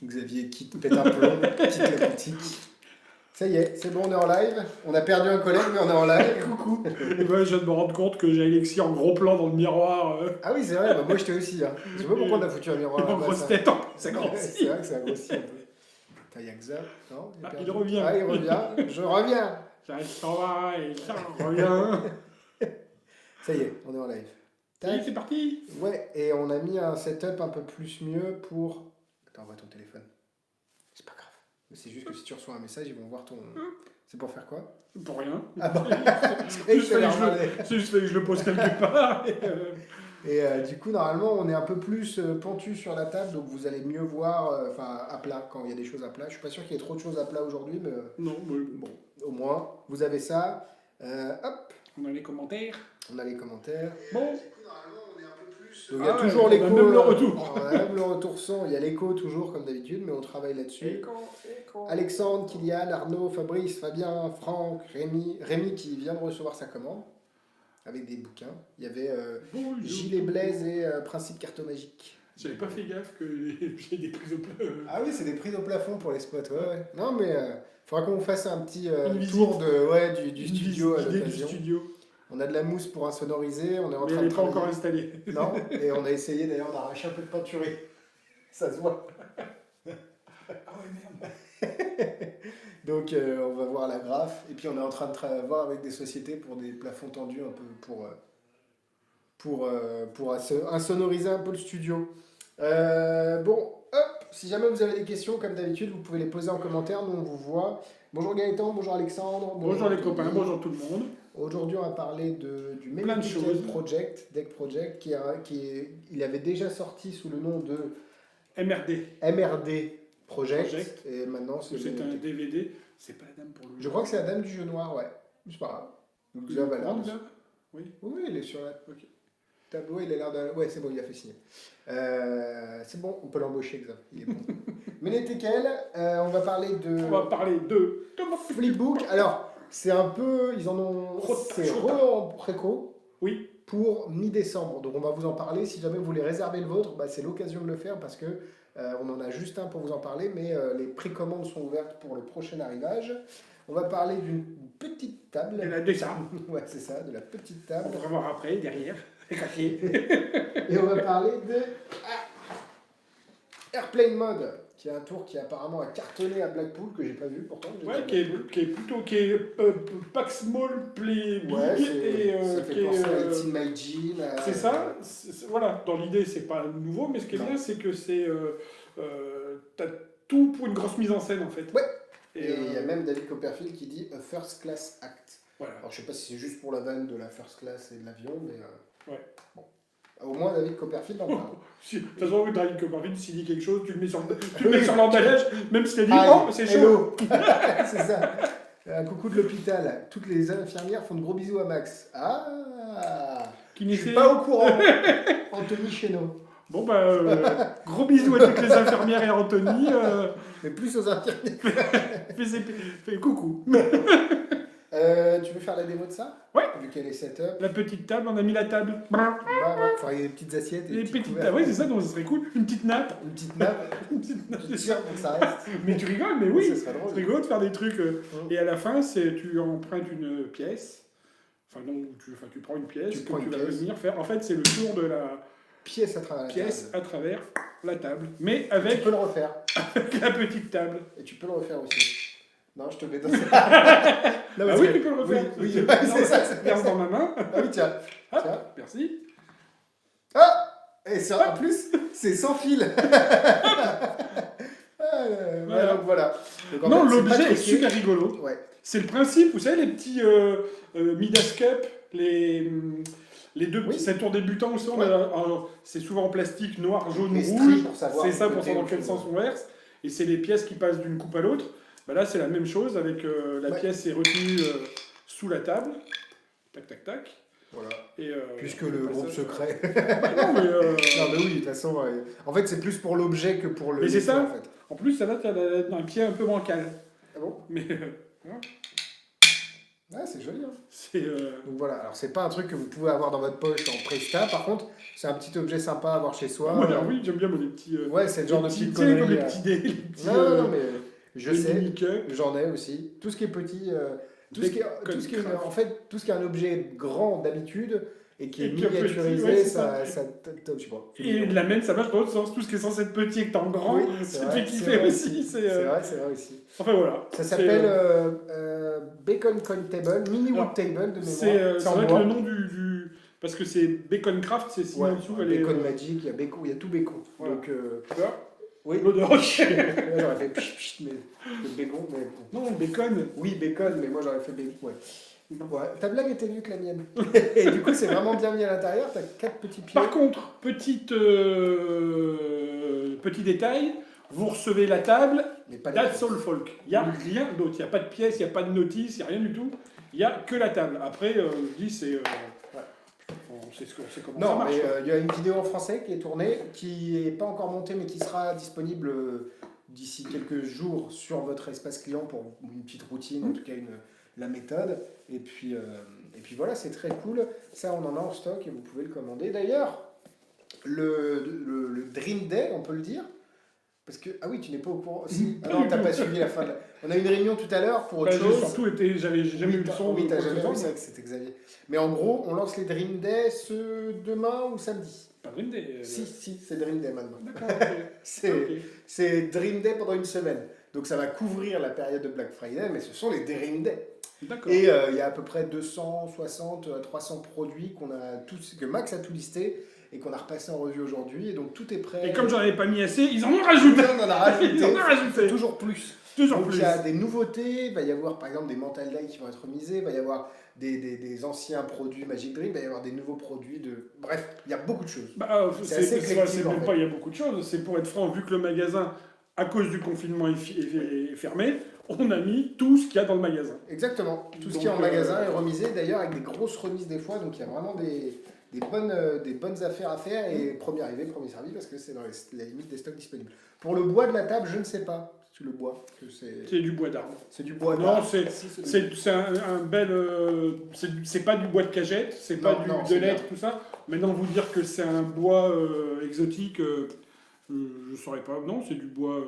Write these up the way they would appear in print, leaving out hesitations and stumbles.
Xavier pète un plomb, quitte la boutique. Ça y est, c'est bon, on est en live. On a perdu un collègue, mais on est en live. Coucou. Et ben, je viens de me rendre compte que j'ai Alexis en gros plan dans le miroir. Ah oui, c'est vrai, bah moi j'étais aussi. Hein. Je sais pas pourquoi on a foutu un miroir En là-bas. grosse ça. tête, hein, ça C'est grossit. vrai que ça grossit un peu. Putain, il y a que ça. Non, Ah, perdu. il revient. Ah, il revient. Je reviens. J'arrive en bas et ça revient. Ça y est, on est en live. Allez, c'est parti. Ouais, et on a mis un setup un peu plus mieux pour... Attends, envoie ton téléphone. C'est pas grave. C'est juste que si tu reçois un message, ils vont voir ton... C'est pour faire quoi? Pour rien. Ah bon. C'est juste que je le pose quelque part. Et du coup, normalement, on est un peu plus pentu sur la table, donc vous allez mieux voir, enfin, à plat, quand il y a des choses à plat. Je suis pas sûr qu'il y ait trop de choses à plat aujourd'hui, mais Non, mais bon, au moins, vous avez ça. Hop, on a les commentaires. on a les commentaires. Bon. Du coup, normalement, on est un peu plus... Donc, il y a Ah, toujours on a l'écho. même le retour. On a même le retour son, il y a l'écho toujours, comme d'habitude, mais on travaille là-dessus. Alexandre, Kylian, Arnaud, Fabrice, Fabien, Franck, Rémi qui vient de recevoir sa commande avec des bouquins. Il y avait Gilet Blaise et Principe Cartomagique. J'avais pas fait gaffe que j'ai des prises au plat. Ah oui, c'est des prises au plafond pour les spots. Ouais. Non, mais faudra qu'on fasse un petit Une tour de, du Une studio à idée du l'occasion. studio. On a de la mousse pour insonoriser. On est en Mais train elle de n'est pas encore travailler. installée. Non, et on a essayé d'ailleurs d'arracher un peu de peinturée. Ça se voit. Ah ouais, merde. Donc on va voir la graphe et puis on est en train de voir avec des sociétés pour des plafonds tendus un peu pour insonoriser un peu le studio. Bon, hop, si jamais vous avez des questions comme d'habitude, vous pouvez les poser en commentaire, nous on vous voit. Bonjour Gaëtan, bonjour Alexandre. Bonjour les Anthony. copains, bonjour tout le monde. Aujourd'hui on va parler du Plein de choses. Deck Project il avait déjà sorti sous le nom de MRD. MRD Project. Project. Et maintenant c'est C'est un Menotech. DVD. C'est pas la dame pour le Je crois que c'est la dame du jeu noir, ouais. C'est pas grave. Donc, Il là, est voilà. grande, là. Oui. Oui, il est sur la Ok. tableau, il a l'air de... Ouais, c'est bon, il a fait signer. C'est bon, on peut l'embaucher, Xav. Il est bon. Menetekel, on va parler On va de parler de Flipbook. Alors, c'est un peu... Ils en ont... C'est en préco Oui. pour mi-décembre. Donc, on va vous en parler. Si jamais vous voulez réserver le vôtre, bah, c'est l'occasion de le faire parce que on en a juste un pour vous en parler, mais les précommandes sont ouvertes pour le prochain arrivage. On va parler d'une petite table. Elle a deux ça. Ouais, c'est ça, de la petite On table. va voir après, derrière. C'est caché. Et on va parler de Airplane Mode, qui est un tour qui apparemment a cartonné à Blackpool, que j'ai pas vu pourtant. Ouais, qui est plutôt pack small, play big. Ouais, et ça qui fait est, penser à Team My Jean. c'est ça. Voilà, dans l'idée, c'est pas nouveau, mais ce qui est Non. bien, c'est que c'est. T'as tout pour une grosse mise en scène en fait. Ouais. Et il y a même David Copperfield qui dit a first class act. Voilà. Alors je sais pas si c'est juste pour la vanne de la first class et de l'avion, mais Ouais. bon. Au moins David Copperfield en parle. Si, de toute façon, David Copperfield, s'il dit quelque chose, tu le mets sur l'emballage, même si t'as dit Ah, oh, c'est chaud. hello. C'est ça. Un coucou de l'hôpital. Toutes les infirmières font de gros bisous à Max. Ah. Qui Je n'était- suis pas au courant. Anthony Chéneau. Bon, bah, gros bisous à toutes les infirmières et à Anthony. Mais plus aux infirmières. Fais coucou. Tu veux faire la démo de ça? Ouais. Vu qu'elle est setup. La petite table, on a mis la table. Bah, il y a des petites assiettes et Les des petits petites couverts. tables, oui, c'est ça, donc ce serait cool. Une petite nappe. Une petite nappe. Une petite nappe. Je tire pour que ça reste. Mais tu rigoles, mais oui. Ça serait drôle. C'est rigolo de faire des trucs. Et à la fin, tu empruntes une pièce. Enfin, non, tu prends une pièce Tu que prends tu une vas pièce. venir faire. En fait, c'est le tour de la Pièce à travers la pièce table. à travers la table. Mais Tu avec peux le refaire. la petite table. Et tu peux le refaire aussi. Non, je te mets dans ça. Non, mais Ah c'est- oui, tu peux le refaire. Oui, Non, c'est ça. C'est Verse dans ma main. Ah oui, tiens. Hop, Tiens. merci. Ah. Et ça, en plus, c'est sans fil. Voilà. Donc voilà. Donc, en Non, fait, c'est pas l'objet est truqué. super rigolo. Ouais. C'est le principe, vous savez, les petits Midas Cup, les deux petits, Oui. c'est un tour débutant aussi, Ouais. c'est souvent en plastique, noir, jaune, Les rouge. strips pour savoir C'est ça le pour côté savoir dans où quel tu sens vas. on verse. Et c'est les pièces qui passent d'une coupe à l'autre. Bah là, c'est la même chose avec la Ouais. pièce est retenue sous la table. Tac, tac, tac. Voilà. Et, Puisque on le fait pas groupe ça. secret. Bah non, mais, Non, mais oui, de toute façon, en fait, c'est plus pour l'objet que pour le. Mais c'est l'effet, ça. En fait. en plus, ça va, tu as un pied un peu bancal. Ah bon? Mais Ah, c'est joli. Hein. C'est. Donc voilà, alors c'est pas un truc que vous pouvez avoir dans votre poche en Presta, par contre, c'est un petit objet sympa à avoir chez soi. Moi, oui, j'aime bien moi, les petits. Ouais, c'est le genre de petites tu sais, comme conneries. les petits dés, les petits. Non, mais je les sais, mini-cups. j'en ai aussi. Tout ce qui est petit, tout ce qui est, Craft. en fait, tout ce qui est un objet grand d'habitude et qui est Et puis un petit, miniaturisé, ouais, c'est ça, ça. je sais pas. Et la même, ça marche dans l'autre sens. Tout ce qui est censé être petit et que t'es en grand, Oui, c'est vrai, fait kiffer vrai aussi. C'est vrai aussi. Enfin voilà. Ça s'appelle Bacon Coin Table, Mini Wood Table de mémoire. C'est en vrai que bois. le nom parce que c'est Bacon Craft, c'est signé en dessous. Bacon Magic, il y a tout bacon. Voilà. Donc, Tu vois oui. L'odeur. Moi, j'aurais fait pchit, mais le bacon, mais bon. Non, bacon. Oui, bacon, mais moi j'aurais fait bacon, ouais. Ouais, ta blague était mieux que la mienne. Et du coup, c'est vraiment bien mis à l'intérieur. T'as 4 petits pieds. Par contre, petit détail, vous recevez la table, Mais pas that's all folk. Il n'y a rien d'autre. Il n'y a pas de pièce, il n'y a pas de notice, il n'y a rien du tout. Il n'y a que la table. Après, je dis, c'est. On sait comment ça Non, marche. mais il y a une vidéo en français qui est tournée, qui n'est pas encore montée, mais qui sera disponible d'ici quelques jours sur votre espace client pour une petite routine, en tout cas la méthode. Et puis voilà, c'est très cool. Ça, on en a en stock et vous pouvez le commander. D'ailleurs, le Dream Day, on peut le dire. Parce que, ah oui, tu n'es pas au courant. Si. Ah non, t'as pas suivi la fin. On a eu une réunion tout à l'heure pour autre chose. J'ai jamais eu le son. Oui, t'as jamais vu, c'est vrai que c'était Xavier. Mais en gros, on lance les Dream Day demain ou samedi. Pas Dream Day. Si, c'est Dream Day maintenant. D'accord. C'est Dream Day pendant une semaine. Donc ça va couvrir la période de Black Friday, mais ce sont les Dream Day. D'accord. Et il y a à peu près 260 à 300 produits que Max a tout listé et qu'on a repassé en revue aujourd'hui. Et donc tout est prêt. Et comme j'en avais pas mis assez, ils en ont rajouté. On en a rajouté. Ils en ont rajouté. Toujours plus. Toujours Donc plus. il y a des nouveautés, il va y avoir par exemple des Mental Day qui vont être remisés, il va y avoir des anciens produits Magic Dream, il va y avoir des nouveaux produits de... Bref, il y a beaucoup de choses. C'est assez même éclectique, en fait. pas il y a beaucoup de choses, c'est pour être franc, vu que le magasin, à cause du confinement, est fermé, on a mis tout ce qu'il y a dans le magasin. Exactement, tout ce Donc, qui est en magasin est remisé, d'ailleurs avec des grosses remises des fois, donc il y a vraiment des bonnes affaires à faire, et premier arrivé, premier servi, parce que c'est dans les limites des stocks disponibles. Pour le bois de la table, je ne sais pas. Le bois, c'est du bois d'arbre. C'est du bois d'arbre. Non, c'est un bel. C'est pas du bois de cagette, c'est pas de lettres, tout ça. Maintenant, vous dire que c'est un bois exotique, je saurais pas. Non, c'est du bois.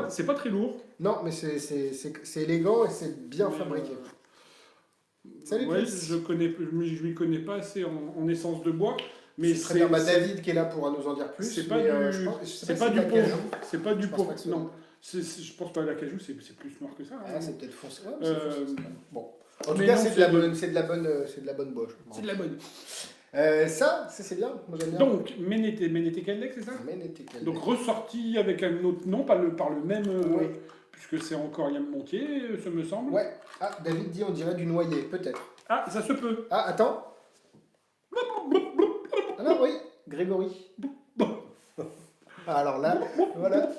C'est pas très lourd. Non, mais c'est élégant et c'est bien fabriqué. Salut, ouais, je m'y connais pas assez en essence de bois. Mais c'est très bien. David qui est là pourra nous en dire plus. C'est pas du pont. C'est pas du pont. Non. Je pense pas à l'acajou, c'est plus noir que ça. Ah, c'est peut-être foncé. Ouais, bon. En tout Mais cas, non, c'est de la bonne boche. C'est de la bonne. Ça, c'est bien. Moi, j'aime bien. Donc, Ménété Caldec, c'est ça? Ménété Caldec. Donc, ressorti avec un autre nom, par le même. Oui. Puisque c'est encore Yann Montier, ça me semble. Ouais. Ah, David dit on dirait du noyer, peut-être. Ah, ça se peut. Ah, attends. Ah non, oui, Grégory. Alors là, voilà.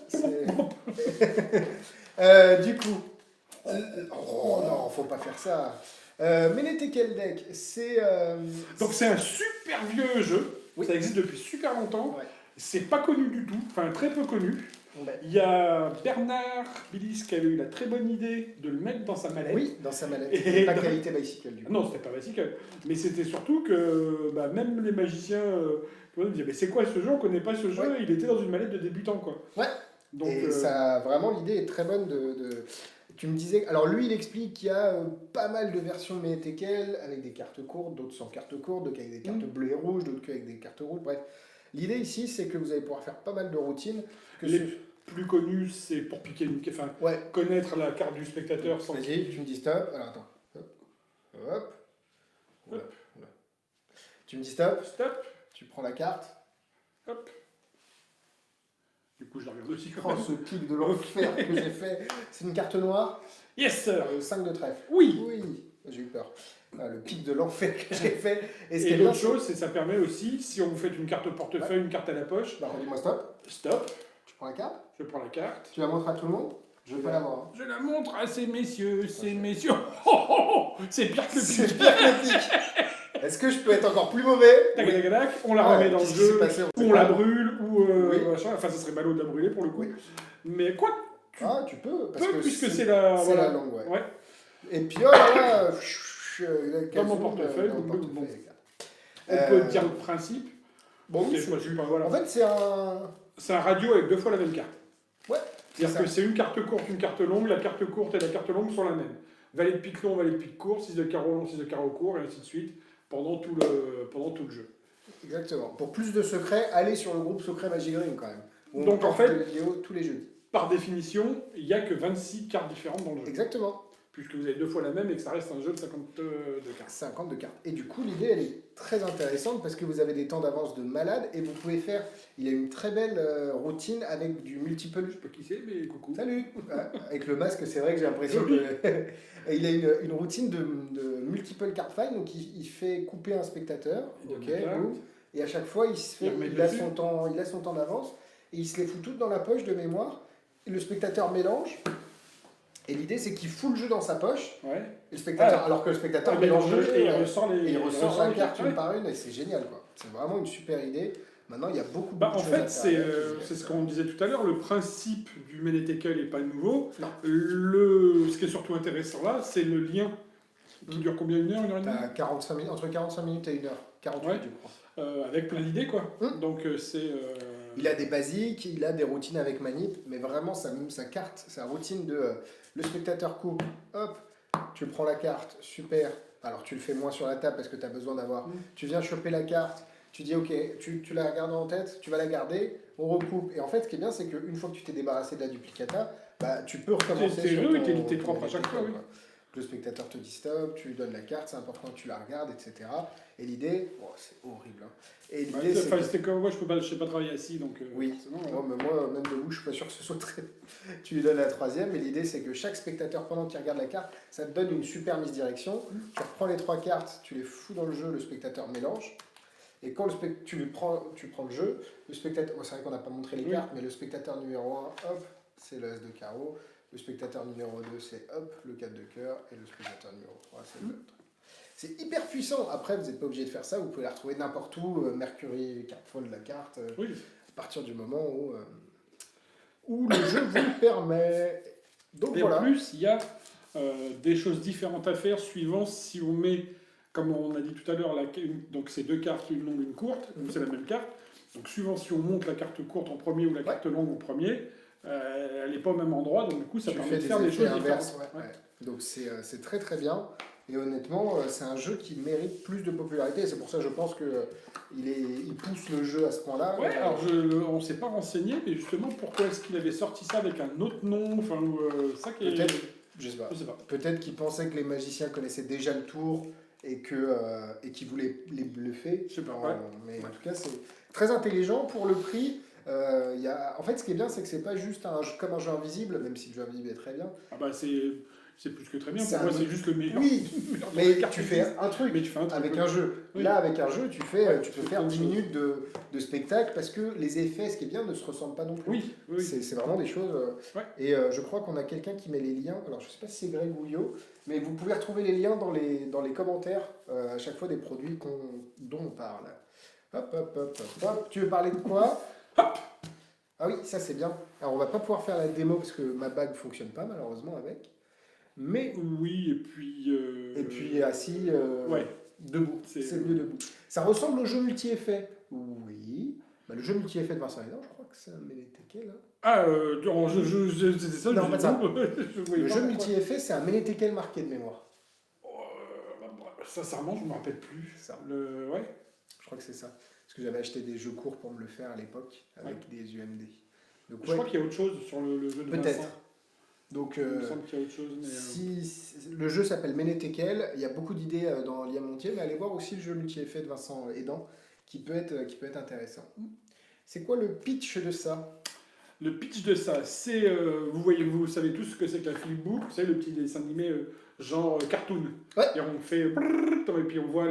Du coup, oh non, faut pas faire ça. Ménété Caldec, c'est. Donc c'est un super vieux jeu. Oui. Ça existe depuis super longtemps. Ouais. C'est pas connu du tout, enfin très peu connu. Ouais. Il y a Bernard Billis qui avait eu la très bonne idée de le mettre dans sa mallette. Oui, dans sa mallette. Et pas qualité bicycle du coup. Non, c'était pas bicycle. Mais c'était surtout que même les magiciens me disaient mais c'est quoi ce jeu? On connaît pas ce jeu. Ouais. Il était dans une mallette de débutant quoi. Ouais. Donc, et ça, vraiment, l'idée est très bonne Tu me disais... Alors lui, il explique qu'il y a pas mal de versions de Ménétékel avec des cartes courtes, d'autres sans cartes courtes, d'autres avec des cartes bleues et rouges, d'autres avec des cartes rouges, bref. L'idée ici, c'est que vous allez pouvoir faire pas mal de routines. Les plus connus, c'est pour piquer connaître la carte du spectateur. Vas-y, tu me dis stop. Alors attends. Hop. Hop. Tu me dis stop. Stop. Tu prends la carte. Hop. Du coup, je la regarde aussi quand même. Oh, ce pic de l'enfer que j'ai fait. C'est une carte noire. Yes, sir. 5 de trèfle. Oui. Oui. J'ai eu peur. Le pic de l'enfer que j'ai fait. Et l'autre chose, c'est que ça permet aussi, si on vous fait une carte au portefeuille, une carte à la poche. Bah, redis-moi stop. Stop. Tu prends la carte. Je prends la carte. Tu la montres à tout le monde. Je veux pas la voir. Hein. Je la montre à ces messieurs, Oh, oh, oh. C'est pire que le pic. C'est pire que le pic. Est-ce que je peux être encore plus mauvais? Tac, tac, tac, on la remet dans le jeu, on la brûle, ou machin. Enfin, ça serait ballot de la brûler pour le coup. Oui. Mais quoi tu peux. Puisque c'est la... C'est la langue, ouais. Et puis, oh là là, dans mon portefeuille, dans le bon. portefeuille. On peut dire le principe. Bon, oui, voilà. En fait, c'est un radio avec 2 fois la même carte. Ouais. C'est-à-dire que c'est une carte courte, une carte longue. La carte courte et la carte longue sont la même. Valet de pique long, valet de pique court, 6 de carreau long, 6 de carreau court, et ainsi de suite, pendant tout le jeu. Exactement. Pour plus de secrets, allez sur le groupe Secret Magic Green quand même. Donc en fait, tous les jeudis. Par définition, il n'y a que 26 cartes différentes dans le jeu. Exactement. Puisque vous avez 2 fois la même et que ça reste un jeu de 52 cartes. 52 cartes. Et du coup, l'idée, elle est très intéressante parce que vous avez des temps d'avance de malade et vous pouvez faire... Il a une très belle routine avec du multiple... Je sais pas qui c'est, mais coucou. Salut. Avec le masque, c'est vrai que j'ai l'impression que... Il a une routine de multiple card fight, donc il fait couper un spectateur. Et à chaque fois, il a son temps d'avance et il se les fout toutes dans la poche de mémoire. Et le spectateur mélange. Et l'idée, c'est qu'il fout le jeu dans sa poche. Ouais. Et le spectateur, alors que le spectateur mélange le jeu et il ressort la carte une par une. Et c'est génial, quoi. C'est vraiment une super idée. Maintenant, il y a beaucoup en fait, c'est ce qu'on disait tout à l'heure. Le principe du Menetekel n'est pas nouveau. Non. Ce qui est surtout intéressant là, c'est le lien qui dure combien, 1 heure, 1 heure et demie entre 45 minutes et 1 heure. 48, je crois. Avec plein d'idées, quoi. Donc, c'est... Il a des basiques, il a des routines avec manip, mais vraiment, sa carte, sa routine de... le spectateur coupe, hop, tu prends la carte, super. Alors, tu le fais moins sur la table parce que tu as besoin d'avoir... Tu viens choper la carte, tu dis, ok, tu la regardes en tête, tu vas la garder, on recoupe. Et en fait, ce qui est bien, c'est qu'une fois que tu t'es débarrassé de la duplicata, bah, tu peux recommencer t'es propre à chaque fois, oui. Le spectateur te dit stop, tu lui donnes la carte, c'est important que tu la regardes, etc. Et l'idée, c'est horrible. Hein. Et l'idée, c'était comme moi, je sais pas travailler assis, donc. Oui. Mais moi, même debout, je suis pas sûr que ce soit très. Tu lui donnes la 3e, et l'idée, c'est que chaque spectateur, pendant qu'il regarde la carte, ça te donne une super mise direction. Tu reprends les 3 cartes, tu les fous dans le jeu, le spectateur mélange. Et quand tu prends le jeu, le spectateur. C'est vrai qu'on n'a pas montré les cartes, mais le spectateur numéro 1, hop, c'est le As de carreau. Le spectateur numéro 2, c'est hop, le 4 de cœur, et le spectateur numéro 3, c'est le truc. C'est hyper puissant. Après, vous n'êtes pas obligé de faire ça, vous pouvez la retrouver n'importe où, Mercury, carte folle de la carte, à partir du moment où le jeu vous le permet. Donc, et en plus, il y a des choses différentes à faire suivant si on met, comme on a dit tout à l'heure, donc c'est 2 cartes, une longue, une courte, donc c'est la même carte. Donc suivant si on monte la carte courte en premier ou la carte longue en premier, elle n'est pas au même endroit, donc du coup ça permet de faire des choses différentes. Donc c'est très très bien, et honnêtement c'est un jeu qui mérite plus de popularité, et c'est pour ça que je pense qu'il pousse le jeu à ce point-là. Ouais, alors on ne s'est pas renseigné, mais justement pourquoi est-ce qu'il avait sorti ça avec un autre nom, enfin ça qui est... Peut-être, je sais pas. Peut-être qu'il pensait que les magiciens connaissaient déjà le tour et qu'ils voulaient les bluffer. Je sais pas, mais en tout cas c'est très intelligent pour le prix. En fait, ce qui est bien, c'est que c'est pas juste comme un jeu invisible, même si le jeu invisible est très bien. Ah bah c'est plus que très bien. Pour moi, c'est juste le meilleur. Oui, mais tu fais un truc avec un jeu. Oui. Là, avec un jeu, tu peux faire 10 minutes de spectacle parce que les effets, ce qui est bien, ne se ressemblent pas non plus. Oui. C'est vraiment des choses. Et je crois qu'on a quelqu'un qui met les liens. Alors, je sais pas si c'est Greg ou Yo, mais vous pouvez retrouver les liens dans les commentaires à chaque fois des produits dont on parle. Hop. Tu veux parler de quoi? Hop. Ah oui, ça c'est bien. Alors on va pas pouvoir faire la démo parce que ma bague fonctionne pas malheureusement avec. Mais oui, et puis assis, debout. C'est mieux debout. Ça ressemble au jeu multi-effet. Oui. Bah, le jeu multi-effet de Vincent Hédard, je crois que c'est un Menetekel. C'était ça. Non, pas ça. Le jeu multi-effet, c'est un Menetekel marqué de mémoire. Sincèrement, je me rappelle plus. Ça. Je crois que c'est ça. Parce que j'avais acheté des jeux courts pour me le faire à l'époque, avec des UMD. Donc, je crois qu'il y a autre chose sur le jeu de peut-être. Vincent. Donc, il me semble qu'il y a autre chose. Mais le jeu s'appelle Menetekel, il y a beaucoup d'idées dans Liamontier, mais allez voir aussi le jeu multi-effet de Vincent Hédan, qui peut être intéressant. C'est quoi le pitch de ça? Le pitch de ça, c'est, vous savez tous ce que c'est que la flipbook, vous savez, le petit dessin animé genre cartoon. Ouais. Et on fait et puis on voit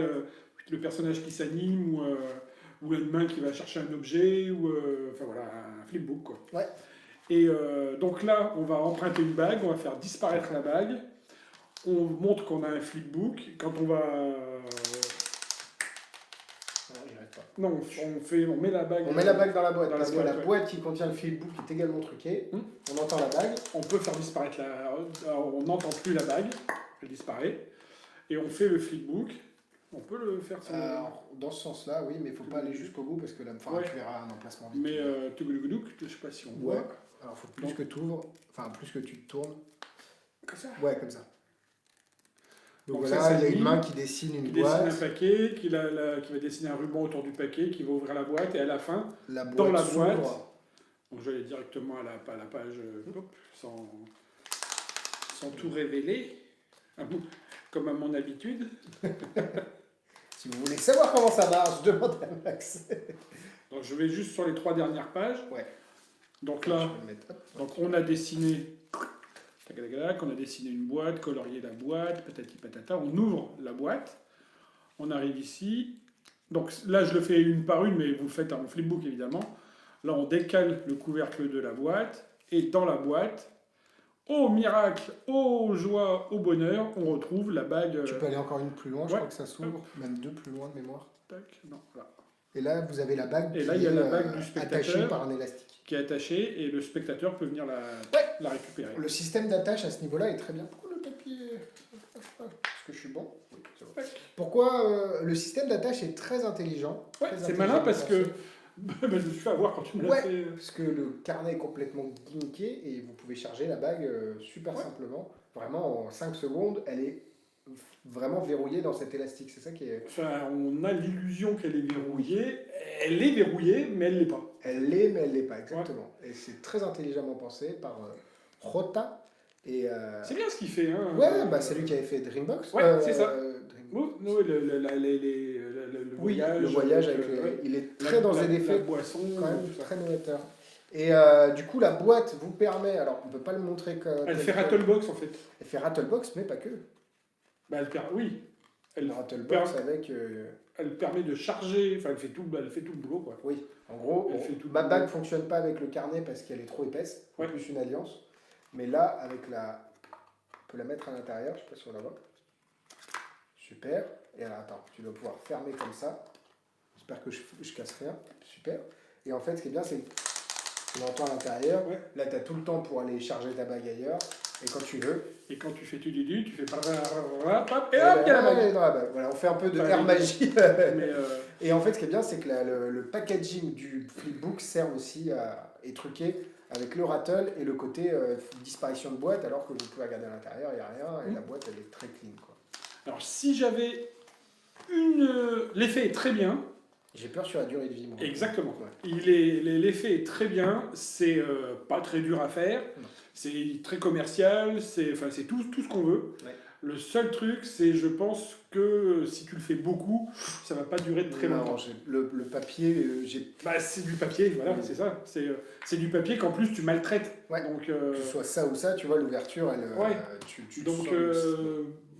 le personnage qui s'anime ou une main qui va chercher un objet enfin voilà, un flipbook quoi. Ouais. Et donc là, on va emprunter une bague, on va faire disparaître la bague, on montre qu'on a un flipbook, quand on va... Non, on met la bague... On met la bague dans la boîte, parce que la boîte qui contient le flipbook est également truquée. On entend la bague. On peut faire disparaître on n'entend plus la bague. elle disparaît. Et on fait le flipbook. On peut le faire sans... Alors, dans ce sens-là, oui, mais il ne faut pas aller jusqu'au bout parce que là, tu verras un emplacement vite. Mais Tugulugudouk, je ne sais pas si on voit. Alors, il faut plus que tu ouvres, plus que tu te tournes. Comme ça. Ouais, comme ça. Donc voilà, il y a une main qui dessine une boîte. Qui dessine un paquet, qui va dessiner un ruban autour du paquet, qui va ouvrir la boîte, et à la fin, dans la boîte, donc je vais aller directement à la page, sans tout révéler, comme à mon habitude. Si vous voulez savoir comment ça marche, demandez à Max. Donc je vais juste sur les 3 dernières pages. Ouais. Donc là, on a dessiné... On a dessiné une boîte, colorié la boîte, patati patata. On ouvre la boîte. On arrive ici. Donc là, je le fais une par une, mais vous le faites en flipbook, évidemment. Là, on décale le couvercle de la boîte. Et dans la boîte, au miracle, aux joie, au bonheur, on retrouve la bague... Tu peux aller encore une plus loin, je crois que ça s'ouvre. Même 2 plus loin de mémoire. Tac, non, là. Et là, vous avez la bague et là, il y a la bague du spectateur attachée par un élastique. Qui est attachée et le spectateur peut venir la récupérer. Le système d'attache à ce niveau-là est très bien. Pourquoi le papier... Est-ce que je suis bon? Oui, c'est bon. Pourquoi le système d'attache est très intelligent. C'est malin parce que... je me suis fait avoir quand tu me l'as fait. Parce que le carnet est complètement gimmické et vous pouvez charger la bague super simplement. Vraiment, en 5 secondes, elle est vraiment verrouillée dans cet élastique. C'est ça qui est... Enfin, on a l'illusion qu'elle est verrouillée. Elle est verrouillée, mais elle ne l'est pas. Elle l'est, mais elle ne l'est pas, exactement. Ouais. Et c'est très intelligemment pensé par Rota. Et c'est bien ce qu'il fait. Hein, c'est lui qui avait fait Dreambox. Ouais, c'est ça. Le voyage avec il est très dans les effets, boisson, quand même très novateur. Et du coup, la boîte vous permet, alors on ne peut pas le montrer comme... Elle fait Rattlebox en fait. Elle fait Rattlebox, mais pas que. Oui. Elle Rattlebox avec... Elle permet de charger, elle fait tout le boulot, quoi. Oui, en gros, ma bague ne fonctionne pas avec le carnet parce qu'elle est trop épaisse, plus une alliance. Mais là, avec la... On peut la mettre à l'intérieur, je ne sais pas si on la voit. Super. Et alors, attends, tu dois pouvoir fermer comme ça. J'espère que je casse rien. Super. Et en fait, ce qui est bien, c'est que tu l'entends à l'intérieur. Ouais. Là, tu as tout le temps pour aller charger ta bague ailleurs. Et quand tu veux. Et quand tu fais tu fais hop, et hop, il y a la bague. Voilà, on fait un peu de air magie. Et en fait, ce qui est bien, c'est que le packaging du flipbook sert aussi est truqué avec le rattle et le côté disparition de boîte, alors que vous pouvez regarder à l'intérieur, il n'y a rien. Et la boîte, elle est très clean, quoi. Alors, si j'avais l'effet est très bien. J'ai peur sur la durée de vie. Moi. Exactement. Ouais. L'effet est très bien. C'est pas très dur à faire. Non. C'est très commercial. C'est tout ce qu'on veut. Ouais. Le seul truc, c'est je pense que si tu le fais beaucoup, ça va pas durer très longtemps. Le papier, c'est du papier, voilà, c'est ça. C'est du papier qu'en plus tu maltraites. Ouais. Donc, que ce soit ça ou ça, tu vois, l'ouverture, elle... Donc,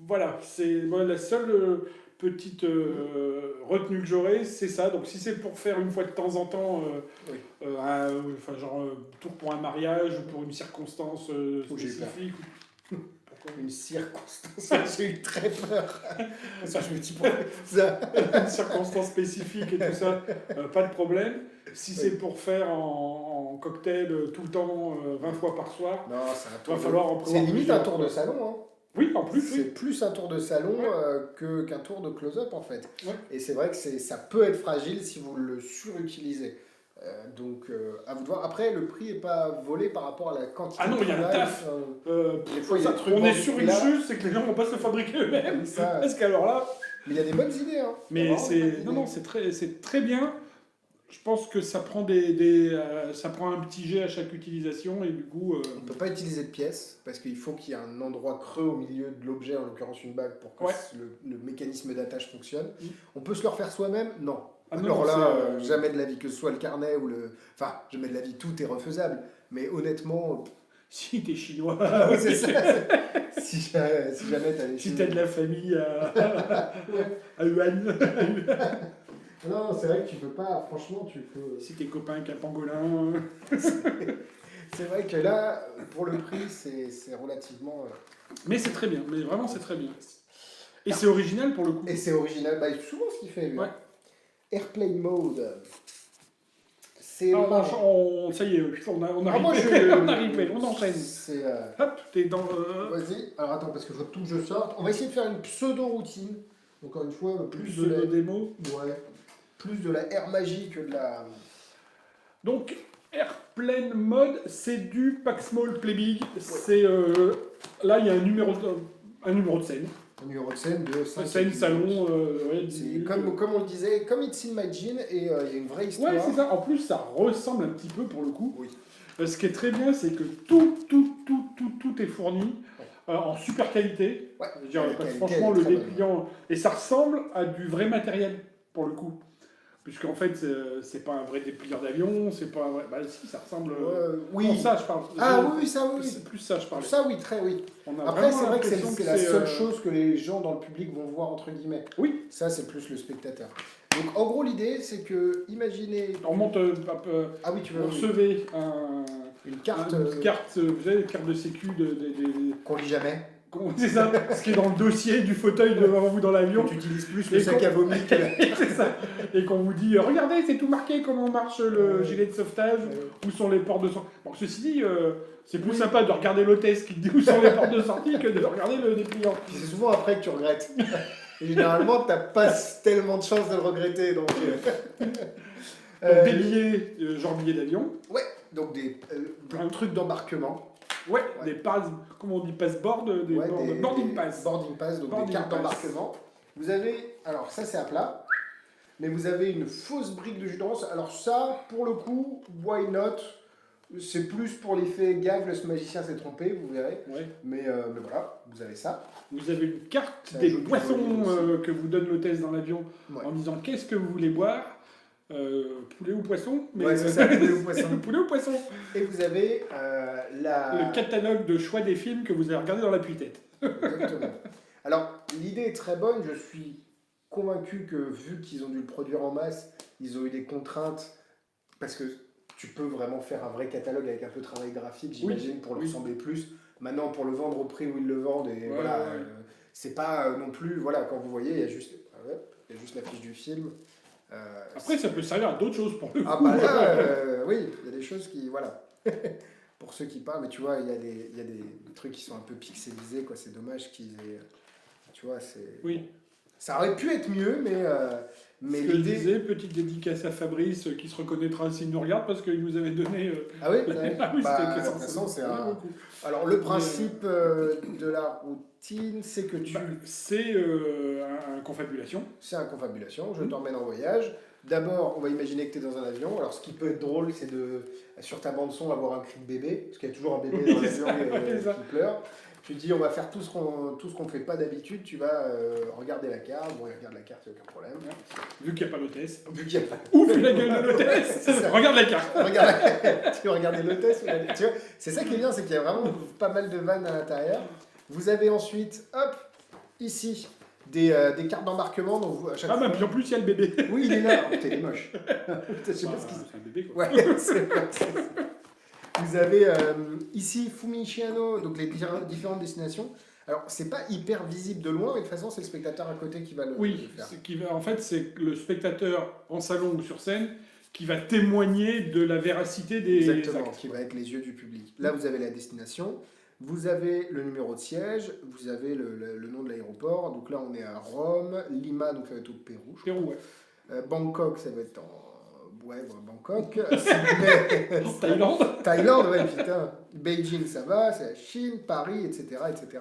voilà, c'est la seule petite retenue que j'aurais, c'est ça. Donc si c'est pour faire une fois de temps en temps, tour pour un mariage ou pour une circonstance spécifique. Une circonstance, j'ai eu très peur. Ça, je me dis pourquoi ça. Une circonstance spécifique et tout ça, pas de problème. Si c'est pour faire en cocktail tout le temps, 20 fois par soir, va falloir en prévoir. C'est limite un tour de salon, hein. Oui, en plus. C'est plus un tour de salon qu'un tour de close-up, en fait. Ouais. Et c'est vrai que ça peut être fragile si vous le surutilisez. Donc, à vous de voir. Après, le prix n'est pas volé par rapport à la quantité. Ah non, il y a un taf. Des fois, il y a des trucs. On est sur une chose, c'est que les gens ne vont pas se le fabriquer eux-mêmes. Parce qu'alors là. Mais il y a des bonnes idées. Hein. Mais c'est très bien. Je pense que ça prend ça prend un petit jet à chaque utilisation et du coup... On ne peut pas utiliser de pièces parce qu'il faut qu'il y ait un endroit creux au milieu de l'objet, en l'occurrence une bague, pour que le mécanisme d'attache fonctionne. On peut se le refaire soi-même? Non. Alors là, jamais de la vie, que ce soit le carnet ou le... Enfin, jamais de la vie, tout est refaisable. Mais honnêtement... Si t'es chinois... oui, c'est ça. Si jamais t'as des... Si t'as de la famille à Yuan... Non, c'est vrai que tu peux pas, franchement, tu peux... Si t'es copain avec un pangolin... c'est vrai que là, pour le prix, c'est relativement... Mais c'est très bien, mais vraiment c'est très bien. Et c'est original pour le coup. Et c'est original, souvent ce qu'il fait, lui. Ouais. Airplane Mode, C'est ça y est, on Ah, moi, arrive, on enchaîne. C'est... Hop, t'es dans... Vas-y. Alors attends, parce que je vois tout que je sorte. On va essayer de faire une pseudo-routine. Encore une fois, plus de de démo. Ouais. Plus de la air magie que de la... Donc, Airplane Mode, c'est du Pack Small Play Big. Ouais. C'est... là, il y a un numéro de scène. Un numéro de scène de 5 scène, salon... c'est comme on le disait, comme It's in My Jean, et il y a une vraie histoire. Ouais, c'est ça. En plus, ça ressemble un petit peu, pour le coup. Oui. Ce qui est très bien, c'est que tout est fourni. En super qualité. Ouais, je veux dire, franchement, le dépliant... Et ça ressemble à du vrai matériel, pour le coup. Puisqu'en fait, c'est pas un vrai dépliant d'avion, c'est pas un vrai... Bah si, ça ressemble... oui. Non, ça, je parle. Ah oui, ça, oui. C'est plus ça, je parle. Ça, oui, très, oui. Après, c'est vrai que c'est la seule chose que les gens dans le public vont voir, entre guillemets. Oui. Ça, c'est plus le spectateur. Donc, en gros, l'idée, c'est que, imaginez... On monte... ah oui, tu veux... Vous recevez une carte... Une carte, vous savez, une carte de sécu qu'on lit jamais. C'est ça, ce qui est dans le dossier du fauteuil devant vous dans l'avion. Tu utilises plus le sac à vomi que... C'est ça. Et qu'on vous dit, regardez, c'est tout marqué, comment marche le gilet de sauvetage, où sont les portes de sortie. Bon, ceci dit, c'est plus sympa de regarder l'hôtesse qui te dit où sont les portes de sortie que de regarder le dépliant. C'est souvent après que tu regrettes. Et généralement, tu n'as pas tellement de chance de le regretter. Donc, des billets, genre billets d'avion. Ouais, donc plein de trucs d'embarquement. Ouais, des passes, comment on dit, passboard, des boarding pass. Boarding pass, donc des cartes d'embarquement. Vous avez, alors ça c'est à plat, mais vous avez une fausse brique de jus d'orange. Alors ça, pour le coup, why not? C'est plus pour l'effet gag, le magicien s'est trompé, vous verrez. Ouais. Mais voilà, vous avez ça. Vous avez une carte des boissons que vous donne l'hôtesse dans l'avion en disant qu'est-ce que vous voulez boire. Poulet ou poisson, mais ouais, c'est ça, poulet ou poisson. Poulet ou poisson. Et vous avez le catalogue de choix des films que vous avez regardé dans la tête. Exactement. Alors, l'idée est très bonne. Je suis convaincu que, vu qu'ils ont dû le produire en masse, ils ont eu des contraintes, parce que tu peux vraiment faire un vrai catalogue avec un peu de travail graphique, j'imagine, pour le ressembler plus. Maintenant, pour le vendre au prix où ils le vendent, et voilà, c'est pas non plus, voilà, quand vous voyez, il y a juste la fiche du film. Après, ça peut servir à d'autres choses pour le coup. Ah bah là, oui, il y a des choses qui, voilà, pour ceux qui parlent, mais tu vois, il y a des trucs qui sont un peu pixelisés, quoi. C'est dommage qu'ils aient, tu vois, c'est... Oui. Ça aurait pu être mieux, mais ce que je disais, petite dédicace à Fabrice qui se reconnaîtra s'il nous regarde parce qu'il nous avait donné... Ah oui, ah oui, bah, de toute façon, c'est un... Alors, le principe de la routine, c'est que tu... c'est un confabulation. C'est un confabulation. Je t'emmène en voyage. D'abord, on va imaginer que tu es dans un avion. Alors, ce qui peut être drôle, c'est de, sur ta bande-son, avoir un cri de bébé. Parce qu'il y a toujours un bébé dans l'avion qui pleure. Tu dis, on va faire tout ce qu'on ne fait pas d'habitude. Tu vas regarder la carte. Bon, il regarde la carte, il n'y a aucun problème. Vu qu'il n'y a pas l'hôtesse. Vu qu'il n'y a pas... Ouvre la gueule de l'hôtesse. Regarde la carte. Tu vas regarder l'hôtesse. Tu vois, c'est ça qui est bien, c'est qu'il y a vraiment pas mal de vannes à l'intérieur. Vous avez ensuite, hop, ici, des cartes d'embarquement. Donc vous, à chaque fois... puis en plus, il y a le bébé. Oui, il est là. Oh, t'es moche. Je sais pas ce qu'il... C'est un bébé, quoi. Ouais, c'est vrai. Vous avez ici Fumichiano, donc les différentes destinations. Alors, c'est pas hyper visible de loin, mais de toute façon, c'est le spectateur à côté qui va le faire. En fait, c'est le spectateur en salon ou sur scène qui va témoigner de la véracité des actes. Qui va être les yeux du public. Là, vous avez la destination, vous avez le numéro de siège, vous avez le nom de l'aéroport. Donc là, on est à Rome, Lima, donc ça va être au Pérou. Pérou, ouais. Bangkok, ça va être Bangkok. Thaïlande, ouais, putain. Beijing, ça va, c'est la Chine, Paris, etc.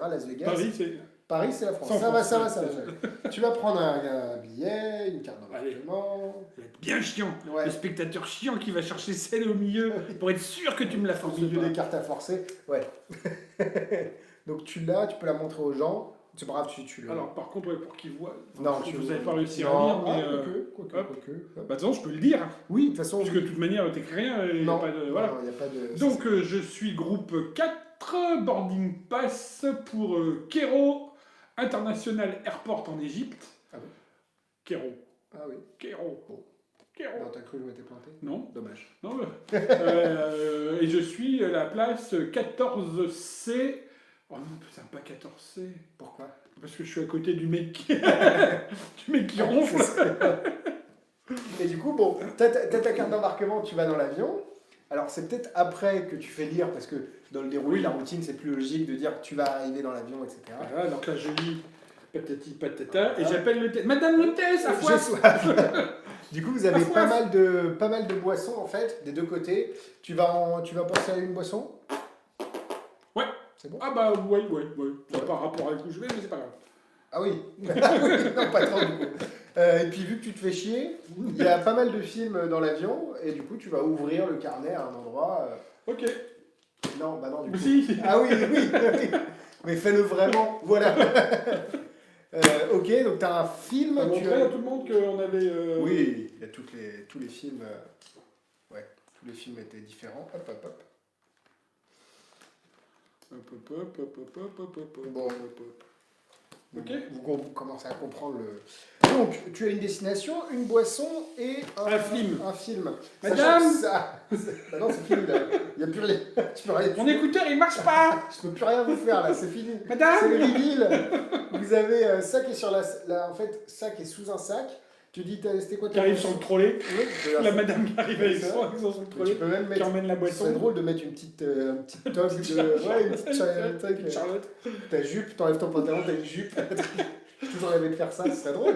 Las Vegas. Paris, c'est la France. Ça va. Tu vas prendre un billet, une carte d'embarquement. Bien chiant. Ouais. Le spectateur chiant qui va chercher celle au milieu pour être sûr que tu me la forces. Au milieu des cartes à forcer. Ouais. Donc tu l'as, tu peux la montrer aux gens. C'est pas grave, tu le... Alors, par contre, pour qu'ils voient... Non, vous n'avez pas réussi à lire, mais... Quoique. Bah, de toute façon, je peux le dire. Oui, de toute façon... Parce que de toute manière, t'écris rien. Il n'y a pas de... Donc, je suis groupe 4, boarding pass pour Cairo International Airport en Égypte. Ah oui. Cairo. Ah oui. Cairo. Bon. Non, t'as cru que je m'étais planté? Non. Dommage. Non, et je suis la place 14C... Oh non, putain, pas 14C. Pourquoi? Parce que je suis à côté du mec qui, ronfle. Et du coup, bon, t'as ta carte d'embarquement, tu vas dans l'avion. Alors, c'est peut-être après que tu fais lire, parce que dans le déroulé de la routine, c'est plus logique de dire que tu vas arriver dans l'avion, etc. Voilà, donc là, je lis patati patata, et j'appelle l'hôtesse. Madame l'hôtesse, à J'ai soif. Du coup, vous avez pas mal de boissons, en fait, des deux côtés. Tu vas penser à une boisson? Ouais. C'est bon? Ah bah, ouais. Ça n'a pas rapport avec où je vais, mais c'est pas grave. Ah oui. Ah oui, non, pas trop, du coup. Et puis, vu que tu te fais chier, il y a pas mal de films dans l'avion, et du coup, tu vas ouvrir le carnet à un endroit... Ok. Non, bah non, du coup. Si. Ah oui. Mais fais-le vraiment, voilà. Ok, donc tu as un film. T'as montré à tout le monde qu'on avait. Oui, il y a tous les films. Ouais, tous les films étaient différents. Hop. Bon. Ok. Vous commencez à comprendre le. Donc, tu as une destination, une boisson et un film. Un film. Madame ça... Bah non, c'est fini là. Il n'y a plus rien. Tu peux rien. Mon écouteur, il marche pas. Je peux plus rien vous faire là, c'est fini. Madame C'est le reveal. Vous avez ça qui est sur en fait, ça qui est sous un sac. Tu dis, c'était quoi Qui arrive sur le trolley. Oui, la madame qui arrive avec son le trolley. Tu peux même mettre, qui emmène la boisson. C'est drôle de mettre une petite toque de. Ouais, une petite Charlotte. Ta jupe, t'enlèves ton pantalon, t'as une jupe. J'ai toujours rêvé de faire ça, ce serait drôle.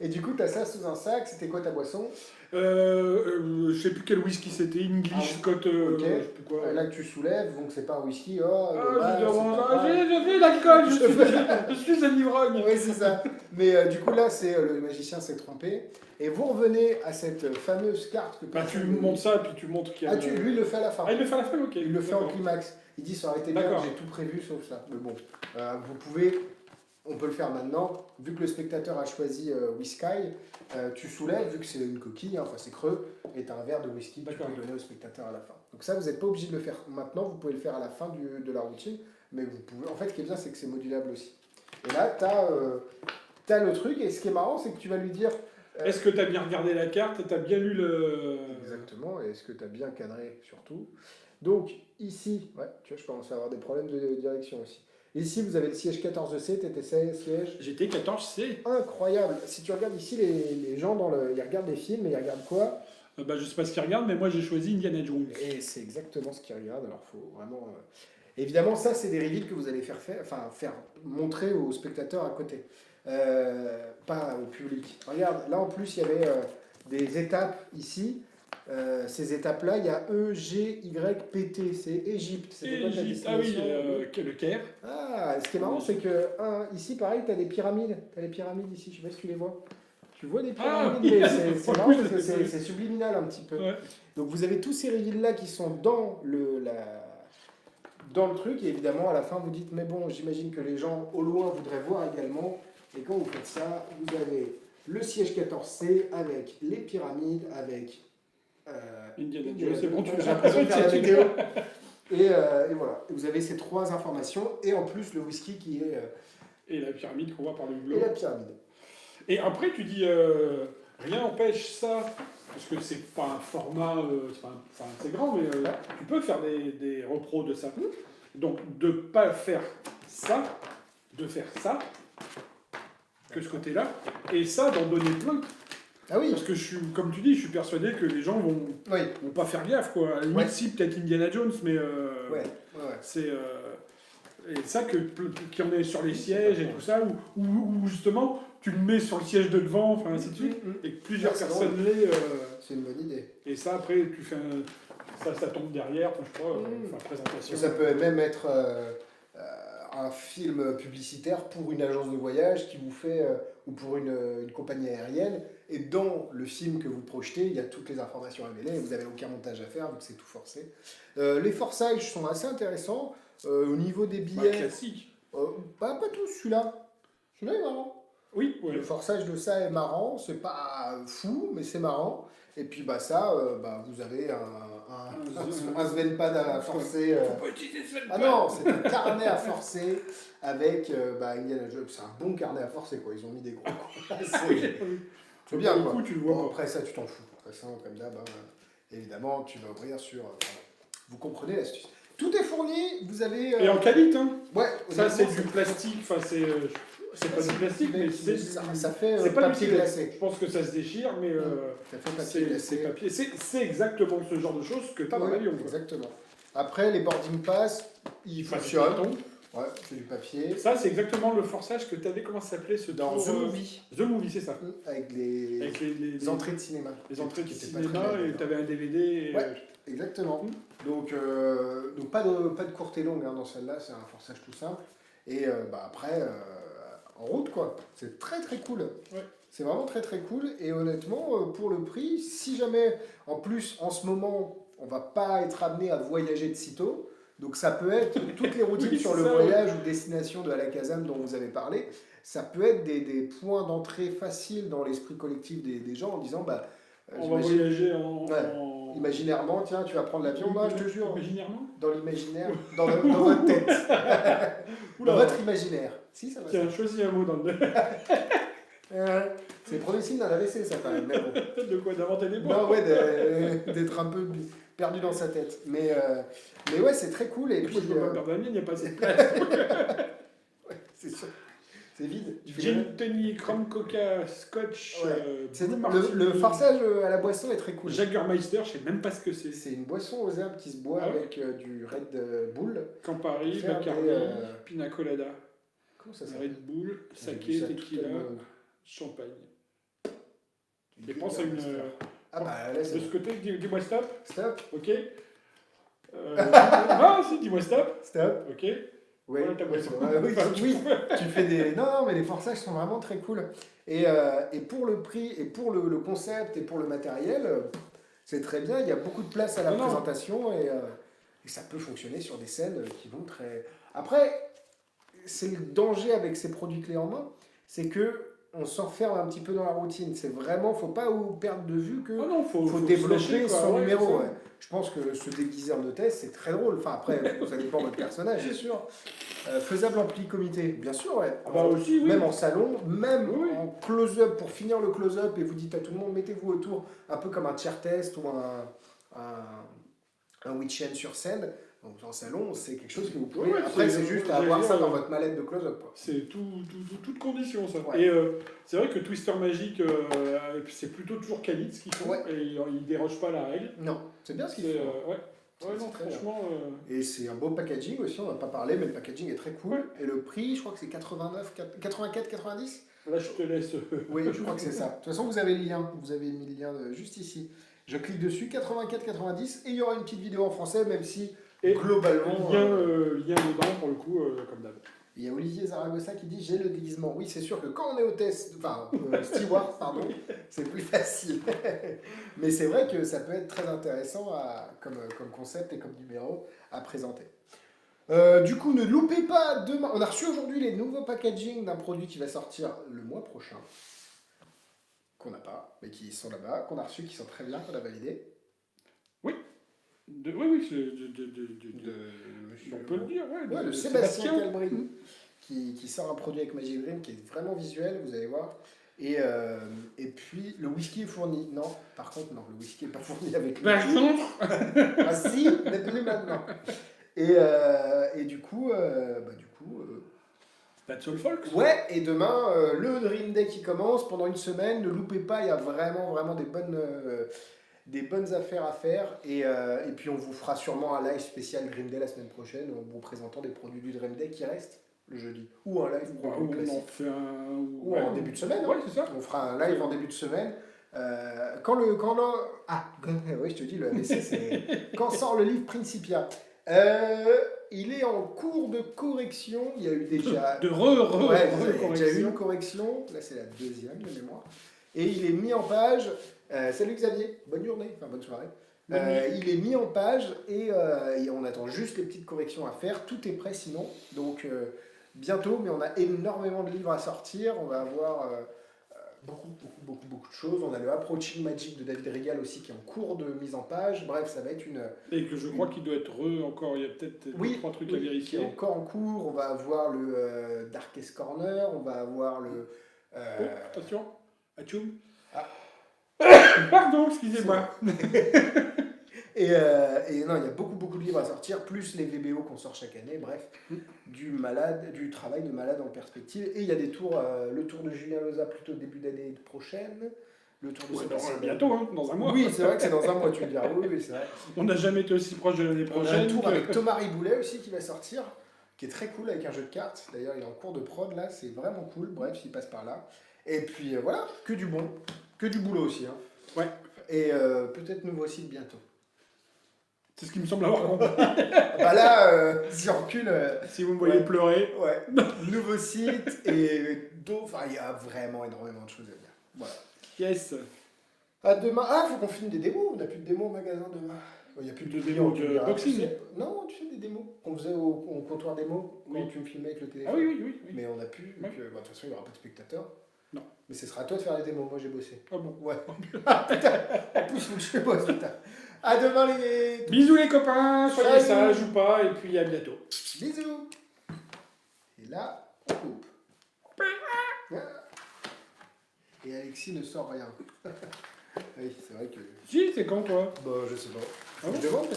Et du coup, t'as ça sous un sac. C'était quoi ta boisson? Je sais plus quel whisky c'était, English Scott. Ok. Je sais plus quoi. Là que tu soulèves, donc c'est pas un whisky. Oh, j'ai fait l'alcool, je suis un ivrogne. Oui, c'est ça. Mais du coup, là, le magicien s'est trompé. Et vous revenez à cette fameuse carte que tu montres ça, puis tu montres qu'il y a. Lui, il le fait à la fin. Ah, il le fait à la fin, ok. Il le fait en climax. Il dit, ça aurait été bien, j'ai tout prévu sauf ça. Mais bon, vous pouvez. On peut le faire maintenant. Vu que le spectateur a choisi Whisky, tu soulèves, vu que c'est une coquille, enfin c'est creux, et tu as un verre de whisky que tu peux donner au spectateur à la fin. Donc ça, vous n'êtes pas obligé de le faire maintenant, vous pouvez le faire à la fin de la routine, mais vous pouvez. En fait, ce qui est bien, c'est que c'est modulable aussi. Et là, tu as le truc, et ce qui est marrant, c'est que tu vas lui dire... Est-ce que tu as bien regardé la carte et tu as bien lu le... Exactement, et est-ce que tu as bien cadré, surtout. Donc, ici, ouais, tu vois, je commence à avoir des problèmes de direction aussi. Ici, vous avez le siège 14C, t'étais siège. J'étais 14C. Incroyable. Si tu regardes ici, les gens, ils regardent des films, et ils regardent quoi? Je sais pas ce qu'ils regardent, mais moi j'ai choisi Indiana Jones. Et c'est exactement ce qu'ils regardent, alors faut vraiment... Évidemment, ça, c'est des reveals que vous allez faire montrer aux spectateurs à côté. Pas au public. Regarde, là en plus, il y avait des étapes ici. Ces étapes-là, il y a E, G, Y, P, T, c'est Égypte. Égypte, ah oui, le Caire. Ah, ce qui est marrant, c'est que ici, pareil, tu as des pyramides. Tu as les pyramides ici, je sais pas si tu les vois. Tu vois des pyramides, mais c'est marrant parce que c'est subliminal un petit peu. Ouais. Donc vous avez tous ces reveals-là qui sont dans le truc, et évidemment, à la fin, vous dites, mais bon, j'imagine que les gens au loin voudraient voir également. Et quand vous faites ça, vous avez le siège 14C avec les pyramides, avec... Indiana Jones, c'est bon, tu j'ai l'impression de faire la vidéo. Et voilà, vous avez ces trois informations, et en plus le whisky qui est... Et la pyramide qu'on voit par le hublot. Et la pyramide. Et après, tu dis, rien n'empêche ça, parce que c'est pas un format, c'est grand, mais tu peux faire des repros de ça. Donc, de ne pas faire ça, de faire ça, que ce côté-là, et ça, d'en donner plein. Ah oui. Parce que, comme tu dis, je suis persuadé que les gens vont pas faire gaffe, quoi. À la limite, si, peut-être Indiana Jones, mais c'est... et ça, qui en est sur les sièges et tout ça, ou justement, tu le mets sur le siège de devant, enfin ainsi de suite, et que plusieurs personnes l'aient... C'est une bonne idée. Et ça, après, tu fais ça tombe derrière, je crois, enfin, présentation. Ça peut même être un film publicitaire pour une agence de voyage qui vous fait, ou pour une compagnie aérienne, et dans le film que vous projetez, il y a toutes les informations révélées, et vous n'avez aucun montage à faire, donc c'est tout forcé. Les forçages sont assez intéressants. Au niveau des billets... classique. Pas tous, celui-là. Celui-là est marrant. Oui, ouais. Le forçage de ça est marrant, c'est pas fou, mais c'est marrant. Et puis ça, vous avez un Svenpad à forcer. Faut pas utiliser Svenpad. Ah non, c'est un carnet à forcer avec Indiana Jones. C'est un bon carnet à forcer, quoi. Ils ont mis des gros. C'est bien, quoi. Tu le vois. Bon, après ça, tu t'en fous. Après ça, comme d'hab, évidemment, tu vas ouvrir sur... vous comprenez l'astuce. Tout est fourni, vous avez... Et en qualité, hein. Ouais. Ça, c'est du plastique, enfin, c'est... C'est pas du plastique, mais ça fait c'est pas papier glacé. Je pense que ça se déchire, mais ça fait papier glacé. Papier. C'est exactement ce genre de choses que tu as dans l'avion. Exactement. Après, les boarding pass, ils fonctionnent. Ouais, c'est du papier. Ça, c'est exactement le forçage que tu avais, comment ça s'appelait ce dans The Movie. The Movie, c'est ça. Avec les entrées de cinéma. Les entrées de cinéma, et tu avais un DVD. Et... Ouais, exactement. Donc pas de courte et longue dans celle-là, c'est un forçage tout simple. Et après, en route, quoi. C'est très très cool. Ouais. C'est vraiment très très cool. Et honnêtement, pour le prix, si jamais, en plus, en ce moment, on va pas être amené à voyager de sitôt, donc ça peut être toutes les routines sur le voyage ou destination de Al-Akazam dont vous avez parlé, ça peut être des points d'entrée faciles dans l'esprit collectif des gens en disant on va voyager imaginairement, tiens, tu vas prendre l'avion, moi je te jure. Imaginairement dans l'imaginaire, dans votre tête. Dans votre imaginaire. Si, ça va. Tiens, choisis un mot dans le... c'est le premier signe d'un AVC, ça, quand même. Mais bon. De quoi, d'inventer des mots? Non, ouais, d'être un peu perdu dans sa tête. Mais ouais, c'est très cool. Et puis, je peux pas perdre la mienne, il n'y a pas assez de place. Ouais, c'est sûr. C'est vide. Gin, tonic, rhum, coca, scotch. Le farçage à la boisson est très cool. Jägermeister, je sais même pas ce que c'est. C'est une boisson aux herbes qui se boit avec du Red Bull. Campari, Bacardi, Pina Colada. Comment ça s'appelle? Red Bull, saké, tequila, champagne. Et pense à une. Là, de ce côté, dis-moi stop. Stop. Ok. Non, si, dis-moi stop. Stop. Ok. Ouais, voilà ta boisson. Oui, tu fais des... Non, mais les forçages sont vraiment très cool. Et pour le prix, et pour le concept, et pour le matériel, c'est très bien. Il y a beaucoup de place à la présentation, et ça peut fonctionner sur des scènes qui vont très... Après, c'est le danger avec ces produits clés en main, c'est que on s'enferme un petit peu dans la routine. C'est vraiment, faut pas perdre de vue que faut développer son numéro. Ouais. Je pense que se déguiser en hôtesse, c'est très drôle. Enfin, après, ça dépend de votre personnage, c'est sûr. Faisable en pli-comité, bien sûr, ouais. Aussi, oui. Même en salon, même en close-up, pour finir le close-up, et vous dites à tout le monde, mettez-vous autour, un peu comme un chair test ou un week-end sur scène. Donc en salon, c'est quelque chose que vous pouvez... Après, c'est juste à avoir ça dans votre mallette de close-up. C'est toute condition, ça. Ouais. Et c'est vrai que Twister Magic, c'est plutôt toujours quali ce qu'ils font. Ouais. Et ils ne dérogent pas à la règle. Non, c'est bien ce qu'ils font. Ouais, non, franchement... Et c'est un beau packaging aussi, on n'en a pas parlé, mais le packaging est très cool. Ouais. Et le prix, je crois que c'est 84,90. Là, je te laisse... Oui, je crois que c'est ça. De toute façon, vous avez le lien. Vous avez mis le lien juste ici. Je clique dessus, 84,90. Et il y aura une petite vidéo en français, même si... Et globalement... Lien dedans, pour le coup, comme d'hab. Il y a Olivier Zaragoza qui dit « J'ai le déguisement ». Oui, c'est sûr que quand on est hôtesse, steward, pardon, c'est plus facile. Mais c'est vrai que ça peut être très intéressant comme concept et comme numéro à présenter. Du coup, ne loupez pas demain. On a reçu aujourd'hui les nouveaux packaging d'un produit qui va sortir le mois prochain. Qu'on n'a pas, mais qui sont là-bas, qu'on a reçus, qui sont très bien, qu'on a validé. Oui. Oui, on peut le dire, de Sébastien Calbry, qui sort un produit avec Magic Dream qui est vraiment visuel, vous allez voir. Et puis, le whisky est fourni. Non, par contre, non, le whisky n'est pas fourni avec lui. Ah si, mais plus maintenant. Et du coup... That's all folks. Ouais, et demain, le Dream Day qui commence pendant une semaine. Ne loupez pas, il y a vraiment des bonnes affaires à faire. Et puis, on vous fera sûrement un live spécial Dream Day la semaine prochaine en vous présentant des produits du Dream Day qui restent le jeudi. Ou un live classique. Ou en début de semaine. Ouais, c'est ça. On fera un live en début de semaine. Oui, je te dis, le AVC, c'est... Quand sort le livre Principia. Il est en cours de correction. Il y a eu déjà... Il y a déjà eu une correction. Là, c'est la deuxième de mémoire. Et il est mis en page. Salut Xavier, bonne journée, enfin bonne soirée. Il est mis en page et on attend juste les petites corrections à faire. Tout est prêt sinon. Donc bientôt, mais on a énormément de livres à sortir. On va avoir beaucoup de choses. On a le Approaching Magic de David Regal aussi qui est en cours de mise en page. Bref, ça va être une... Et que je crois qu'il doit être encore, il y a peut-être 3 trucs à vérifier. Qui est encore en cours. On va avoir le Darkest Corner, on va avoir le... attention, Atchoum. Pardon, excusez-moi. Et non, il y a beaucoup de livres à sortir, plus les VBO qu'on sort chaque année, bref, du travail de malade en perspective. Et il y a des tours, le tour de Julien Loza plutôt début d'année prochaine, le tour de Sébastien bientôt, hein, dans un mois. Oui, c'est vrai que c'est dans un mois, tu me diras. Oui, c'est vrai. On n'a jamais été aussi proche de l'année prochaine. On a un tour avec Thomas Riboulet aussi qui va sortir, qui est très cool avec un jeu de cartes. D'ailleurs, il est en cours de prod là, c'est vraiment cool. Bref, s'il passe par là. Et puis voilà, que du bon, que du boulot aussi. Hein. Ouais. Et peut-être nouveau site bientôt. C'est ce qui me semble avoir compris. Bah là, si on recule. Si vous me voyez pleurer. Ouais. Nouveau site et d'autres. Enfin, il y a vraiment énormément de choses à dire. Voilà. Yes. À demain. Ah, faut qu'on filme des démos. On n'a plus de démos au magasin demain. Il n'y a plus de démos de boxing. Non, tu sais, des démos qu'on faisait au comptoir démo quand tu me filmais avec le téléphone. Ah oui. Mais on n'a plus. Donc, de toute façon, il n'y aura pas de spectateurs. Non. Mais ce sera à toi de faire les démos. Moi, j'ai bossé. Ah bon. Ouais. En plus, faut que je bosse, putain. À demain, les. Bisous, les copains. Soyez sages ou pas. Et puis, à bientôt. Bisous. Et là, on coupe. Et Alexis ne sort rien. Oui, c'est vrai que. Si, c'est quand, toi? Bah, je sais pas. Ah bon? Je demande parce que